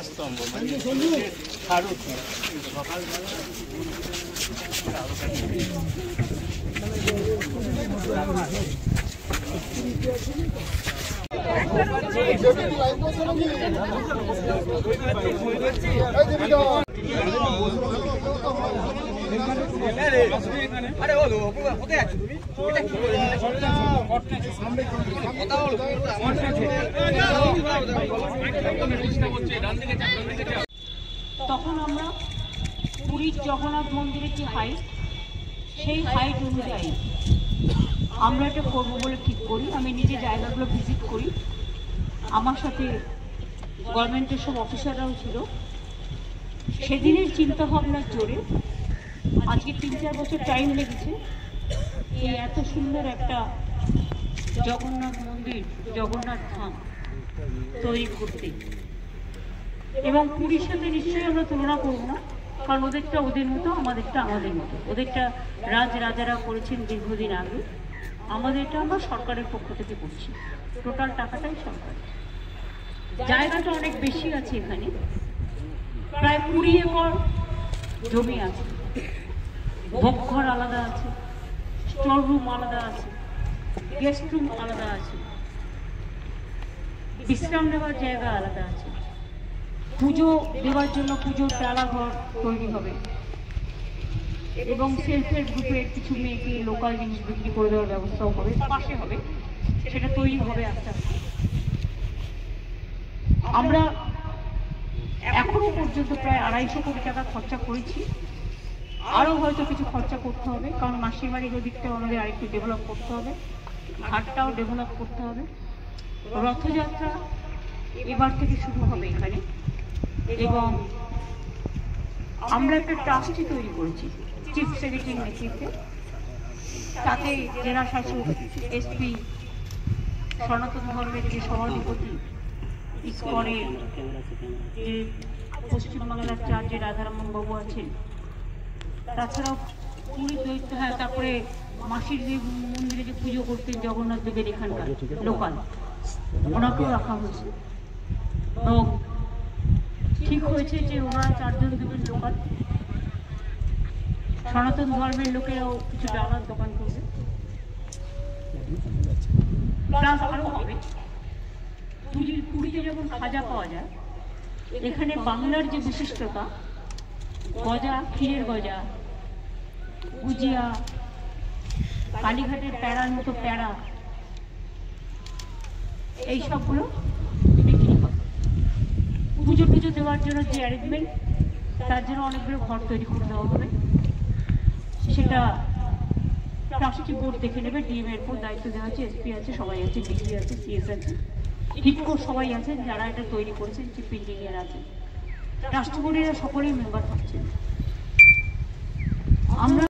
স্তম্ভ মানে শাহরুখ সকালবেলা আরে বলো কোথায় আছো তুমি? তখন আমরা পুরীর জগন্নাথ মন্দিরের যে হাইট, সেই হাইট অনুযায়ী আমরা এটা করবো বলে ঠিক করি। আমি নিজে জায়গাগুলো ভিজিট করি, আমার সাথে গভর্নমেন্টের সব অফিসাররাও ছিল। সেদিনের চিন্তাভাবনার জোরে আজকে 3-4 বছর টাইম লেগেছে এই এত সুন্দর একটা জগন্নাথ মন্দির, জগন্নাথ ধাম তৈরি করতে। এবং পুরীর সাথে নিশ্চয়ই আমরা তুলনা করবো না, কারণ ওদেরটা ওদের মতো, আমাদেরটা আমাদের মতো। ওদেরটা রাজারা করেছেন দীর্ঘদিন আগে, আমাদেরটা আমরা সরকারের পক্ষ থেকে করছি। টোটাল টাকাটাই সরকার। জায়গাটা অনেক বেশি আছে, এখানে প্রায় 20 একর জমি আছে। ভোগঘর আলাদা আছে, স্টোর রুম আলাদা আছে, গেস্ট রুম আলাদা আছে, বিশ্রাম নেওয়ার জায়গা আলাদা আছে। পুজো দেওয়ার জন্য পুজোর ডালাঘর তৈরি হবে এবং সেলফ হেল্প গ্রুপের কিছু মেয়েকে লোকাল জিনিস বিক্রি করে দেওয়ার ব্যবস্থাও হবে, পাশে হবে, সেটা তৈরি হবে আস্তে আস্তে। আমরা এখনো পর্যন্ত প্রায় 250 কোটি টাকা খরচা করেছি। আরও হয়তো কিছু খরচা করতে হবে, কারণ মাসির বাড়ির ওদিকটাও আমাদের আরেকটু ডেভেলপ করতে হবে, ঘাটটাও ডেভেলপ করতে হবে। রথযাত্রা এবার থেকে শুরু হবে এখানে, এবং আমরা একটা ট্রাস্টি তৈরি করেছি চিফ সেক্রেটারির নেতৃত্বে। তাতে জেলা শাসক, এসপি, সনাতন ধর্মের যে সভাধিপতি, ইসকনের যে পশ্চিমবাংলার চার্জে রাধারমন বাবু আছেন, তাছাড়াও পুরীর দৈত্য, হ্যাঁ, তারপরে মাসির যে মন্দিরে যে পুজো করতেন জগন্নাথ দেবের এখানকার লোকাল, ওনাকেও রাখা হয়েছে। এবং ঠিক হয়েছে যে ওনারা 4 জন দেবেন লোকাল। সনাতন ধর্মের লোকেরাও কিছু ডালার দোকান করবে, প্লাস আরও হবে। পুরীতে যেমন খাজা পাওয়া যায়, এখানে বাংলার যে বিশিষ্টতা, গজা, ক্ষীরের গজা, গুজিয়া, কালীঘাটের প্যাড়ার মতো প্যাড়া, এই সবগুলো বিক্রি হবে। পুজো টুজো দেওয়ার জন্য যে অ্যারেঞ্জমেন্ট, তার জন্য অনেকগুলো ঘর তৈরি করে দেওয়া হবে। সেটা ট্রাস্টি বোর্ড দেখে নেবে, ডিএম এর উপর দায়িত্ব দেওয়া আছে, এসপি আছে, সবাই আছে, ডিসি আছে, সিএস আছে, হিডকো সবাই আছেন যারা এটা তৈরি করেছেন, চিফ ইঞ্জিনিয়ার আছে, ট্রাস্টি বোর্ডের সকলেই মেম্বার থাকছেন। আমরা